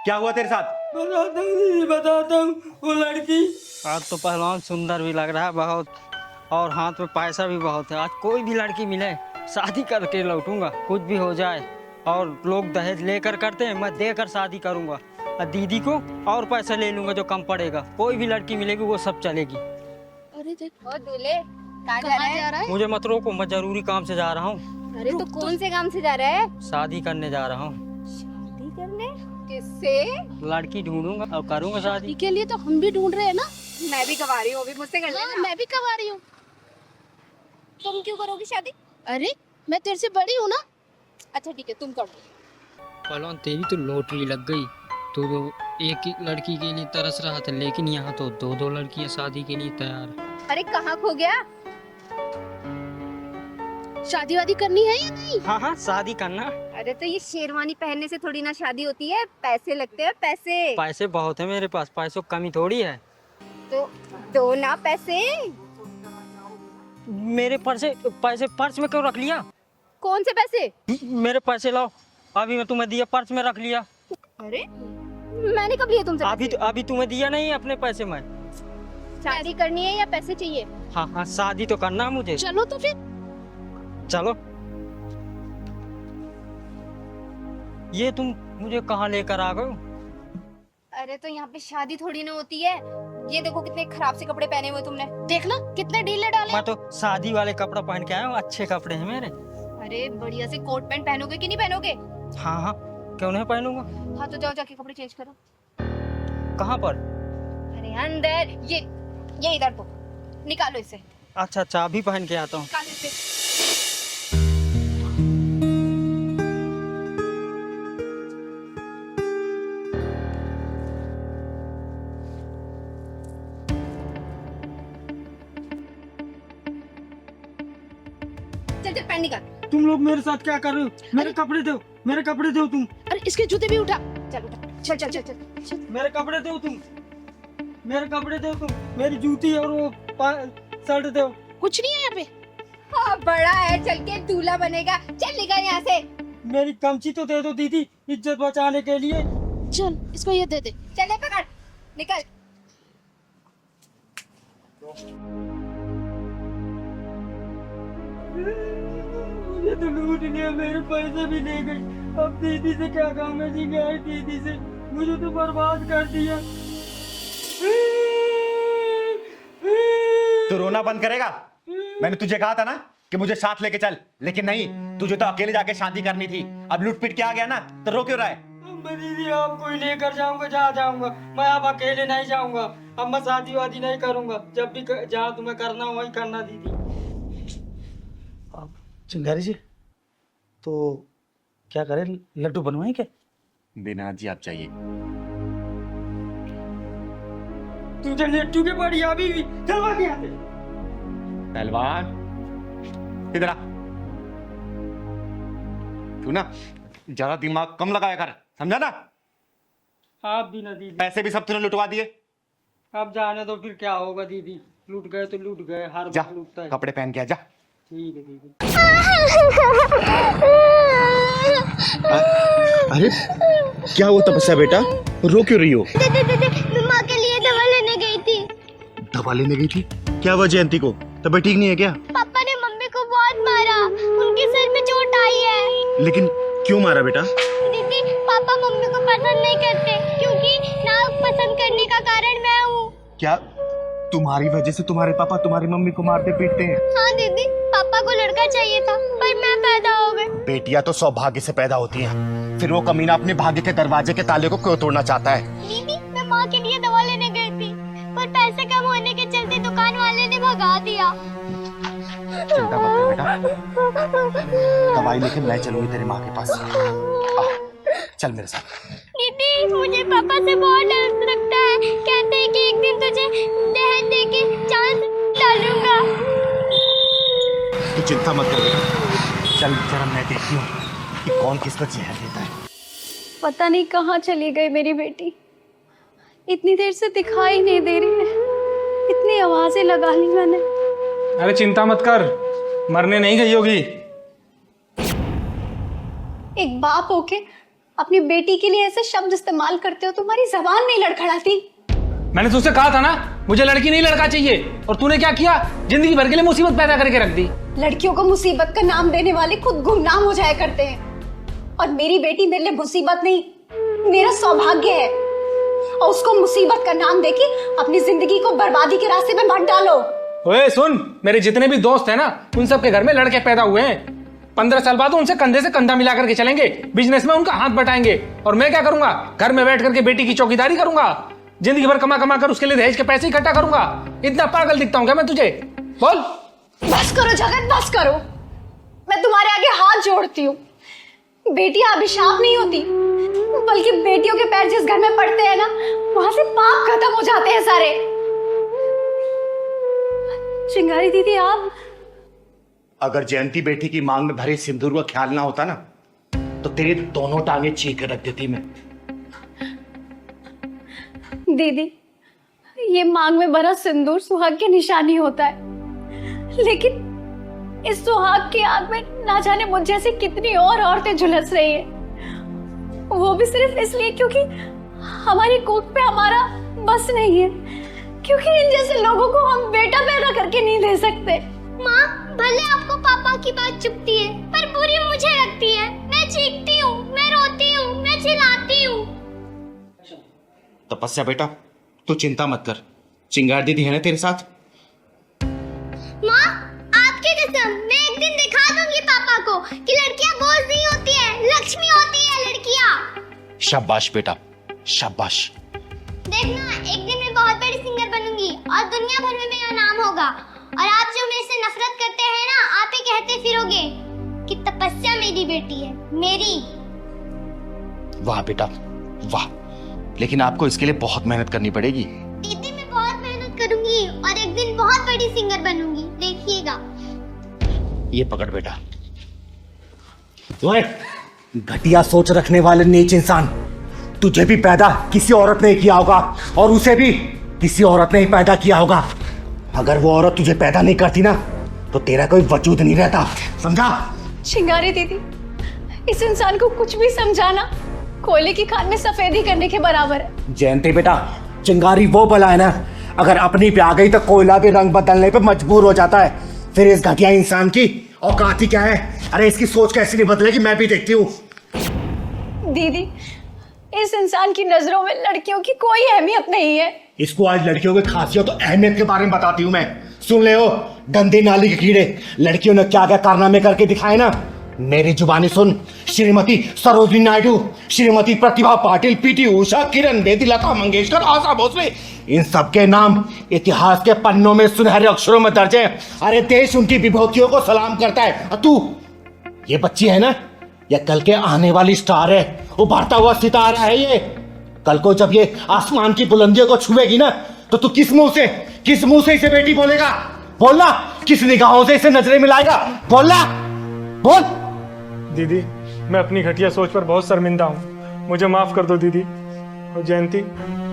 [SPEAKER 9] क्या हुआ तेरे साथ?
[SPEAKER 10] बताता हूँ दीदी, बताता हूँ। वो लड़की, आज तो पहलवान सुंदर भी लग रहा है बहुत, और हाथ में पैसा भी बहुत है। आज कोई भी लड़की मिले शादी करके लौटूंगा, कुछ भी हो जाए। और लोग दहेज लेकर करते हैं, मैं देकर शादी करूंगा, और दीदी को और पैसा ले लूंगा जो कम पड़ेगा। कोई भी लड़की मिलेगी वो सब चलेगी।
[SPEAKER 2] अरे देखो दूल्हे, कहाँ जा रहा है?
[SPEAKER 10] मुझे मत रोको, मैं जरूरी काम से जा रहा हूँ।
[SPEAKER 2] अरे तो कौन से काम से जा रहा है?
[SPEAKER 10] शादी करने जा रहा हूँ।
[SPEAKER 2] शादी करने? किससे?
[SPEAKER 10] लड़की ढूंढूंगा और करूंगा शादी।
[SPEAKER 2] के लिए तो हम भी ढूंढ रहे हैं ना। मैं भी कवा रही हूँ, अभी मुझसे कर लेना।
[SPEAKER 7] मैं भी कवा रही हूँ। तुम क्यों करोगी शादी?
[SPEAKER 2] अरे मैं तेरे से बड़ी हूँ ना। अच्छा ठीक है, तुम कर दो।
[SPEAKER 10] पहलवान तेरी तो लॉटरी लग गई, तो एक ही लड़की के लिए तरस रहा था, लेकिन यहाँ तो 2-2 लड़कियाँ शादी के लिए तैयार।
[SPEAKER 2] अरे कहाँ खो गया? शादी वादी करनी है या नहीं?
[SPEAKER 10] हाँ हाँ शादी करना।
[SPEAKER 2] अरे तो ये शेरवानी पहनने से थोड़ी ना शादी होती है, पैसे लगते हैं पैसे।
[SPEAKER 10] पैसे बहुत है मेरे पास, पैसों की कमी थोड़ी है।
[SPEAKER 2] तो दो ना पैसे।
[SPEAKER 10] मेरे पैसे पर्स में क्यों रख लिया?
[SPEAKER 2] कौन से पैसे?
[SPEAKER 10] मेरे पैसे लाओ, अभी मैं तुम्हें दिया, पर्स में रख लिया।
[SPEAKER 2] अरे मैंने कब लिए तुमसे?
[SPEAKER 10] अभी तुम्हें दिया नहीं अपने पैसे में।
[SPEAKER 2] शादी करनी है या पैसे चाहिए?
[SPEAKER 10] हाँ हाँ शादी तो करना है मुझे।
[SPEAKER 2] चलो तो फिर।
[SPEAKER 10] चलो। ये तुम मुझे कहाँ लेकर आ गए हो?
[SPEAKER 2] अरे तो यहाँ पे शादी थोड़ी ना होती है। ये देखो कितने खराब से कपड़े पहने हुए तुमने, देख ना कितने ढीले डाले।
[SPEAKER 10] मैं तो शादी वाले कपड़ा पहन के आया हूँ, अच्छे कपड़े हैं मेरे।
[SPEAKER 2] अरे बढ़िया से कोट पैंट पहनोगे कि नहीं पहनोगे?
[SPEAKER 10] हाँ हाँ क्यों नहीं पहनूंगा।
[SPEAKER 2] हाँ तो जाओ जाके कपड़े चेंज करो।
[SPEAKER 10] कहाँ पर?
[SPEAKER 2] अरे अंदर, ये इधर तो निकालो इसे।
[SPEAKER 10] अच्छा अच्छा अभी पहन के आता हूँ।
[SPEAKER 2] निकालो इसे। चल चल पैंट निकाल।
[SPEAKER 10] तुम लोग मेरे साथ क्या कर रहे हो? मेरे कपड़े दो, मेरे कपड़े दो तुम।
[SPEAKER 2] अरे इसके जूते भी उठा। चल उठा, चल चल चल चल, चल।
[SPEAKER 10] मेरे कपड़े दो तुम, मेरे कपड़े दो तुम, मेरी जूती और वो शर्ट दो।
[SPEAKER 2] कुछ नहीं है यहाँ पे। हाँ बड़ा है, चल के दूल्हा बनेगा। चल निकल यहाँ से।
[SPEAKER 10] मेरी कमची तो दे दो दीदी, इज्जत बचाने के लिए।
[SPEAKER 2] चल इसको ये दे दे। चल पकड़, निकल।
[SPEAKER 10] मुझे तो लूट लिया, मेरे पैसे भी ले गई। अब दीदी से क्या कहूँगा जी, गए दीदी से, मुझे तो बर्बाद कर दिया।
[SPEAKER 9] तू रोना बंद करेगा? मैंने तुझे कहा था ना कि मुझे साथ लेके चल, लेकिन नहीं, तुझे तो अकेले जाके शादी करनी थी। अब लूट पीट के आ गया ना, तो रो क्यों रहा है?
[SPEAKER 10] दीदी आपको ही लेकर जाऊंगा, जहाँ जाऊंगा मैं, अब अकेले नहीं जाऊंगा। अब मैं शादी वादी नहीं करूंगा, जब भी जहाँ तुम्हें करना वही करना दीदी। अब चिंगारी जी तो क्या करें, लड्डू बनवाएं क्या?
[SPEAKER 9] दीनानाथ जी आप चाहिए।
[SPEAKER 10] तुझे लड्डू के बड़ी अभी भी चलवा के आते।
[SPEAKER 9] पहलवान इधर आ। तू ना ज्यादा दिमाग कम लगाया कर, समझा ना?
[SPEAKER 10] आप भी ना दीदी।
[SPEAKER 9] पैसे भी सब तूने लुटवा दिए।
[SPEAKER 10] अब जाने तो फिर क्या होगा दीदी, लूट गए तो लूट गए, हर
[SPEAKER 9] जा
[SPEAKER 10] बार लूटता है।
[SPEAKER 9] कपड़े पहन के आ जा।
[SPEAKER 10] ठीक है दीदी।
[SPEAKER 3] अरे क्या हुआ तपस्या बेटा, रो क्यों रही हो?
[SPEAKER 7] मैं माँ के लिए दवा लेने गई थी।
[SPEAKER 3] दवा लेने गई थी? क्या हुआ जयंती को, तबीयत ठीक नहीं है क्या?
[SPEAKER 7] पापा ने मम्मी को बहुत मारा, उनके सर में चोट आई है।
[SPEAKER 3] लेकिन क्यों मारा बेटा?
[SPEAKER 7] दीदी पापा मम्मी को पसंद नहीं करते, क्योंकि ना पसंद करने का कारण मैं हूँ।
[SPEAKER 3] क्या तुम्हारी वजह से तुम्हारे पापा तुम्हारी मम्मी को मारते पीटते हैं?
[SPEAKER 7] हाँ दीदी, पापा को लड़का चाहिए था पर मैं पैदा हो गई।
[SPEAKER 3] बेटियां तो सौभाग्य से पैदा होती हैं, फिर वो कमीना अपने भाग्य के दरवाजे के ताले को क्यों तोड़ना चाहता है?
[SPEAKER 7] दीदी मैं माँ के लिए दवा लेने गई थी, पर पैसे कम होने के चलते दुकान वाले ने भगा दिया।
[SPEAKER 3] चिंता मत कर बेटा, दवाई लेके मैं चलूंगी तेरी माँ के पास। चल मेरे साथ।
[SPEAKER 7] दीदी मुझे पापा से बहुत डर लगता है, कहते हैं कि एक दिन तुझे दहेज देके जान से डालूंगा।
[SPEAKER 3] तू चिंता मत कर बेटा, चल जरा मैं देखती हूँ कि कौन किसको जहर देता है।
[SPEAKER 2] पता नहीं कहाँ चली गई मेरी बेटी, इतनी देर से दिखाई नहीं दे रही है, इतनी आवाजें लगा ली मैंने।
[SPEAKER 8] अरे चिंता मत कर, मरने नहीं गई होगी।
[SPEAKER 2] एक बाप होके अपनी बेटी के लिए ऐसे शब्द इस्तेमाल करते हो, तुम्हारी जबान नहीं लड़खड़ाती?
[SPEAKER 8] मैंने तुझसे कहा था ना मुझे लड़की नहीं लड़का चाहिए, और तूने क्या किया, जिंदगी भर के लिए मुसीबत पैदा करके रख दी।
[SPEAKER 2] लड़कियों को मुसीबत का नाम देने वाले खुद गुमनाम हो जाया करते हैं, और मेरी बेटी मेरे लिए मुसीबत नहीं, मेरा सौभाग्य है, और उसको मुसीबत का नाम देके अपनी जिंदगी को बर्बादी के रास्ते पे मत डालो।
[SPEAKER 8] ओए सुन, मेरे जितने भी दोस्त हैं ना, उन सब के घर में लड़के पैदा हुए हैं। 15 साल बाद उनसे कंधे से कंधा मिला करके चलेंगे, बिजनेस में उनका हाथ बटाएंगे, और मैं क्या करूंगा, घर में बैठ करके बेटी की चौकीदारी करूंगा, जिंदगी भर कमा कमा कर उसके लिए दहेज के पैसे इकट्ठा करूंगा। इतना पागल दिखता हूं क्या मैं तुझे? बोल।
[SPEAKER 2] बस करो जगत, बस करो, मैं तुम्हारे आगे हाथ जोड़ती हूँ। बेटियां अभिशाप नहीं होती, बल्कि बेटियों के पैर जिस घर में पड़ते हैं ना, वहां से पाप खत्म हो जाते हैं सारे। चिंगारी दीदी
[SPEAKER 4] अगर जयंती बेटी की मांग में भरे सिंदूर का ख्याल ना होता ना, तो तेरी दोनों टांगे चीर कर रख देती मैं।
[SPEAKER 2] दीदी, ये मांग में भरा सिंदूर सुहाग की निशानी होता है, लेकिन इस सुहाग की आग में ना जाने मुझ जैसी कितनी और औरतें झुलस रही हैं, वो भी सिर्फ इसलिए क्योंकि हमारी कोख पे हमारा बस नहीं है, क्योंकि इन जैसे लोगों को हम बेटा पैदा करके नहीं दे सकते।
[SPEAKER 7] माँ, भले आपको पापा की बात चुभती है, पर बुरी मुझे लगती है। मैं चीखती हूँ, मैं रोती हूँ, मैं चिल्लाती हूँ।
[SPEAKER 4] तपस्या बेटा, तू चिंता मत कर, चिंगार दीदी है ना तेरे साथ।
[SPEAKER 7] माँ, आपकी कसम, मैं एक दिन दिखा दूंगी पापा को कि लड़कियाँ बोझ नहीं होती है, लक्ष्मी होती है लड़कियाँ।
[SPEAKER 4] शाबाश बेटा, शाबाश।
[SPEAKER 7] देखना, एक दिन मैं बहुत बड़ी सिंगर बनूंगी और दुनिया भर में मेरा नाम होगा। और आप जो मेरे से नफरत करते हैं ना, आप ही कहते फिरोगे कि तपस्या मेरी बेटी है, मेरी।
[SPEAKER 4] वाह बेटा, वाह। लेकिन आपको इसके लिए बहुत मेहनत करनी पड़ेगी।
[SPEAKER 7] दीदी, मैं बहुत मेहनत करूंगी और एक दिन बहुत बड़ी सिंगर बनूंगी, देखिएगा।
[SPEAKER 4] ये पकड़ बेटा।
[SPEAKER 3] ओए, घटिया सोच रखने वाले नीच इंसान, तुझे भी पैदा किसी औरत ने किया होगा और उसे भी किसी औरत ने ही पैदा किया होगा। अगर वो औरत तुझे पैदा नहीं करती ना, तो तेरा कोई वजूद नहीं रहता, समझा?
[SPEAKER 2] चिंगारी दीदी, इस इंसान को कुछ भी समझाना कोयले की खान में सफेदी करने के बराबर है।
[SPEAKER 3] जयंती बेटा, चिंगारी वो बला है ना, अगर अपनी पे आ गई तो कोयला भी रंग बदलने पे मजबूर हो जाता है। फिर इस घटिया इंसान की औकात ही क्या है? अरे इसकी सोच कैसे नहीं बदलेगी, मैं भी देखती हूँ।
[SPEAKER 2] दीदी, इस इंसान की नजरों में लड़कियों की कोई अहमियत नहीं है।
[SPEAKER 3] इसको आज लड़कियों की खासियत और अहमियत के बारे में बताती हूँ मैं। सुन ले, हो गंदे नाली के कीड़े, लड़कियों ने क्या क्या कारनामे करके दिखाए ना, मेरी जुबानी सुन। श्रीमती सरोजिनी नायडू, श्रीमती प्रतिभा पाटिल, पीटी उषा, किरण बेदी, लता मंगेशकर, आशा भोसले, इन सबके नाम इतिहास के पन्नों में सुनहरे अक्षरों में दर्ज है। अरे देश उनकी विभूतियों को सलाम करता है। और तू, ये बच्ची है ना, ये कल के आने वाली स्टार है, उभरता हुआ सितारा है ये। कल को जब ये आसमान की बुलंदियों को छुएगी ना, तो तू किस मुंह से इसे बेटी बोलेगा? बोलना, किस निगाहों से इसे नजरें मिलाएगा? बोलना, बोल।
[SPEAKER 8] दीदी, मैं अपनी घटिया सोच पर बहुत शर्मिंदा हूँ, मुझे माफ कर दो दीदी। और जयंती,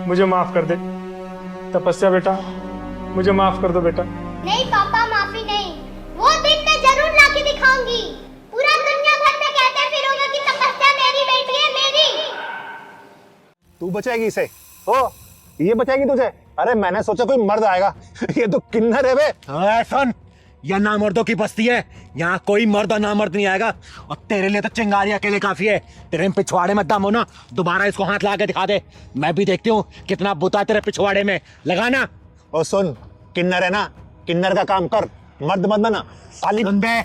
[SPEAKER 8] मुझे माफ कर दे। तपस्या बेटा, मुझे माफ कर दो बेटा।
[SPEAKER 7] नहीं पापा, माफी नहीं। वो दिन मैं जरूर लाके दिखाऊंगी। पूरा दुनिया भर में कहते फिरोगे कि तपस्या मेरी बेटी है, मेरी।
[SPEAKER 3] तू बचाएगी इसे? ओ, ये बचाएगी तुझे? अरे मैंने सोचा कोई मर्द आएगा, ये तो किन्नर है बे। सुन, यह नामर्दों की बस्ती है, यहाँ कोई मर्द और नामर्द नहीं आएगा। और तेरे लिए तो चिंगारी अकेले काफी है। तेरे पिछवाड़े में दम हो ना, दोबारा इसको हाथ लगा के दिखा दे, मैं भी देखती हूँ कितना बुता तेरे पिछवाड़े में, लगाना। और सुन, किन्नर है ना, किन्नर का काम कर, मर्द मत बना। साली बंदे,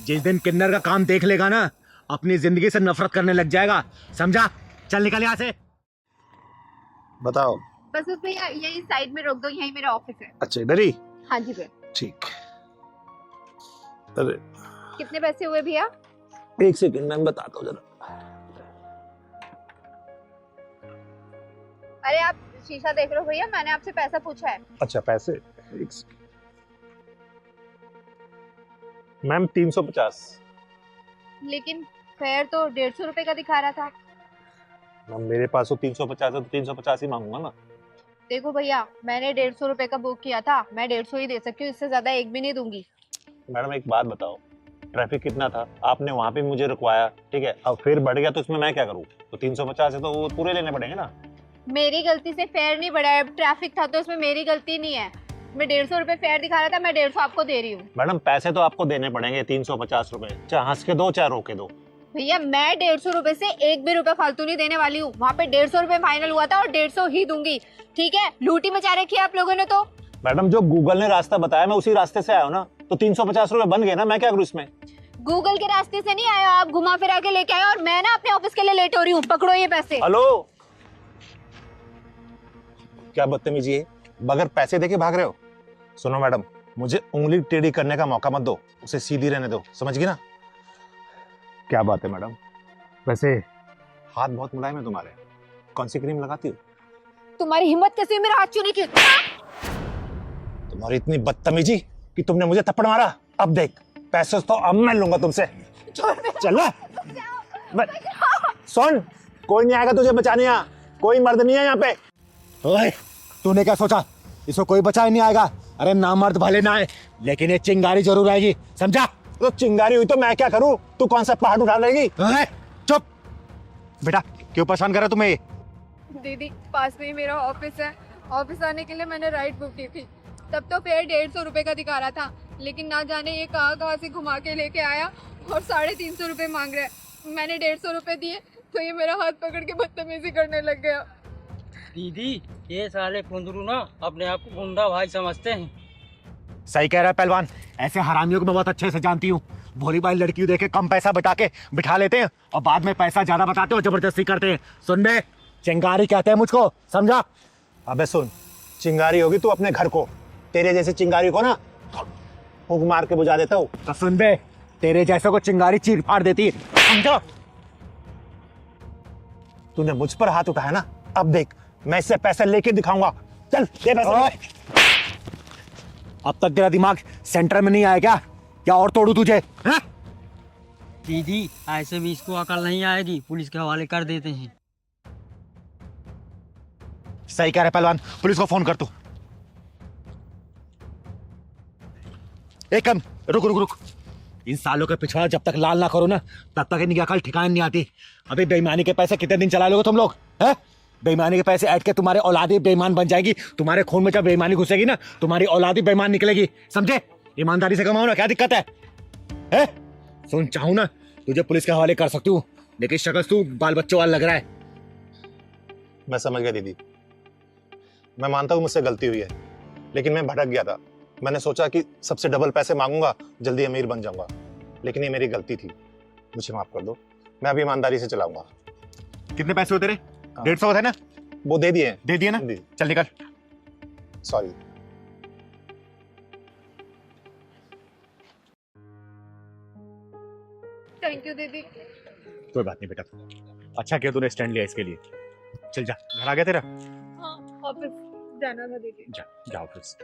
[SPEAKER 3] जिस दिन किन्नर का काम देख लेगा ना, अपनी जिंदगी से नफरत करने लग जाएगा, समझा? चल निकल यहाँ से। बताओ।
[SPEAKER 2] बस भैया यही साइड में रोक दो, यही मेरा ऑफिस है।
[SPEAKER 3] अच्छा, इधर ही?
[SPEAKER 2] हाँ जी भैया।
[SPEAKER 3] ठीक। अरे
[SPEAKER 2] कितने पैसे हुए भैया?
[SPEAKER 3] एक सेकंड, मैं बताता हूँ जरा।
[SPEAKER 2] अरे आप शीशा देख रहे हो भैया, मैंने आपसे पैसा पूछा है।
[SPEAKER 3] अच्छा, पैसे? एक सेकंड मैम, 350।
[SPEAKER 2] लेकिन फेयर तो 150 रुपए का दिखा रहा था।
[SPEAKER 3] मैम मेरे पास तो 350 है, तो 350 ही मांगूंगा ना।
[SPEAKER 2] देखो भैया, मैंने 150 रुपए का बुक किया था, मैं 150 ही दे सकती हूँ, इससे ज्यादा एक भी नहीं दूंगी।
[SPEAKER 3] मैडम एक बात बताओ, ट्रैफिक कितना था, आपने वहाँ पे मुझे रुकवाया, ठीक है, अब फिर बढ़ गया तो इसमें मैं क्या करूँ? तो 350 है तो वो पूरे लेने पड़ेंगे ना।
[SPEAKER 2] मेरी गलती से फेयर नहीं बढ़ा है, ट्रैफिक था तो इसमें मेरी गलती नहीं है। मैं 150 रुपए फेयर दिखा रहा था, मैं 150 आपको दे रही हूँ।
[SPEAKER 3] मैडम पैसे तो आपको देने पड़ेंगे 350 रुपए, चाहे हंस के दो चाहे रोके दो।
[SPEAKER 2] भैया मैं 150 रुपए से एक भी रुपए फालतू नहीं देने वाली हूँ। वहाँ पे 150 रुपए फाइनल हुआ था और 150 ही दूंगी, ठीक है? लूटी मचा रखी है आप लोगों ने तो।
[SPEAKER 3] मैडम जो गूगल ने रास्ता बताया, मैं उसी रास्ते से आया हूँ ना, तो 350 रुपए बन गए ना, मैं क्या करूँ इसमें?
[SPEAKER 2] गूगल के रास्ते से नहीं आया, आप घुमा फिरा के लेके आए और मैं ना अपने ऑफिस के लिए लेट हो रही हूँ। पकड़ो ये पैसे।
[SPEAKER 3] हेलो, क्या बदतमीजी है, बगैर पैसे देके भाग रहे हो? सुनो मैडम, मुझे उंगली टेढ़ी करने का मौका मत दो, उसे सीधी रहने दो, समझ गई ना? क्या बात है मैडम, वैसे हाथ बहुत मुलायम है तुम्हारे, कौन सी क्रीम लगाती हो?
[SPEAKER 2] तुम्हारी हिम्मत कैसे हुई मेरा हाथ छूने की?
[SPEAKER 3] तुम्हारी इतनी बदतमीजी कि तुमने मुझे थप्पड़ मारा, अब देख। पैसे तो अब मैं लूंगा तुमसे। चल ना। सुन, कोई नहीं आएगा तुझे बचाने, यहाँ कोई मर्द नहीं है यहाँ पे। ओए, तूने क्या सोचा इसको कोई बचाने नहीं आएगा? अरे ना मर्द भले ना आए, लेकिन ये चिंगारी जरूर आएगी, समझा? तो चिंगारी हुई तो मैं क्या करूं? तू कौन सा पहाड़ उठा लेगी? चुप बेटा, क्यों परेशान कर रहा तुम्हें ये?
[SPEAKER 2] दीदी, पास में ही मेरा ऑफिस है। ऑफिस आने के लिए मैंने राइड बुक की थी। तब तो फेयर 150 रुपए का दिखा रहा था, लेकिन ना जाने ये कहाँ से घुमा के लेके आया और 350 रुपए मांग रहा है। मैंने 150 रुपए दिए तो ये मेरा हाथ पकड़ के बदतमीजी करने लग गया।
[SPEAKER 10] दीदी, ये साले कुंदरू ना अपने आप को गुंडा भाई समझते हैं।
[SPEAKER 3] सही कह रहा है पहलवान, ऐसे हरामियों को मैं बहुत अच्छे से जानती हूँ। भोली भाई लड़कियों देखे कम पैसा बता के बिठा लेते हैं और बाद में पैसा ज्यादा बताते हो, जबरदस्ती करते हैं। सुन बे, चिंगारी कहते हैं मुझको, समझा? अबे सुन, चिंगारी होगी तू अपने घर को, तेरे जैसे चिंगारी को ना फूंक मार के बुझा देता हूँ। तो सुन बे, तेरे जैसे को चिंगारी चीर फाड़ देती है, समझा? तूने मुझ पर हाथ उठाया ना, अब देख मैं इससे पैसे लेके दिखाऊंगा। चल दे पैसे। अब तक तेरा दिमाग सेंटर में नहीं आया क्या? क्या और तोड़ू तुझे? है?
[SPEAKER 10] दीदी, ऐसे भी इसको अकल नहीं आएगी, पुलिस के हवाले कर देते हैं।
[SPEAKER 3] सही कह रहे पहलवान, पुलिस को फोन कर तू। एक कम रुक रुक रुक, इन सालों के पिछवाड़ा जब तक लाल ना करो ना, तब तक इनकी अकल ठिकाने नहीं आती। अभी बेईमानी के पैसे कितने दिन चला लोगे तुम लोग? हैं? बेईमानी के पैसे ऐड के तुम्हारे औलादी बेईमान बन जाएगी। तुम्हारे खून में जब बेईमानी घुसेगी ना, तुम्हारी औलादी बेईमान निकलेगी, समझे? ईमानदारी से कमाओ ना, क्या दिक्कत है? सुन, चाहूं ना तुझे पुलिस के हवाले कर सकती हूँ, लेकिन शक्ल तू बाल बच्चों वाला लग रहा है।
[SPEAKER 5] मैं समझ गया दीदी, मैं मानता हूँ मुझसे गलती हुई है, लेकिन मैं भटक गया था। मैंने सोचा कि सबसे डबल पैसे मांगूंगा, जल्दी अमीर बन जाऊंगा, लेकिन ये मेरी गलती थी, मुझे माफ कर दो। मैं अभी ईमानदारी से चलाऊंगा।
[SPEAKER 9] कितने पैसे होते रहे? 150 थे ना?
[SPEAKER 5] वो दे दिए।
[SPEAKER 9] दे दिए ना? चल निकल।
[SPEAKER 5] सॉरी।
[SPEAKER 2] थैंक यू दीदी।
[SPEAKER 9] कोई बात नहीं बेटा, अच्छा किया तूने स्टैंड लिया इसके लिए। चल जा, घर आ गया तेरा?
[SPEAKER 2] हाँ, ऑफिस जाना था दीदी।
[SPEAKER 9] जा ऑफिस।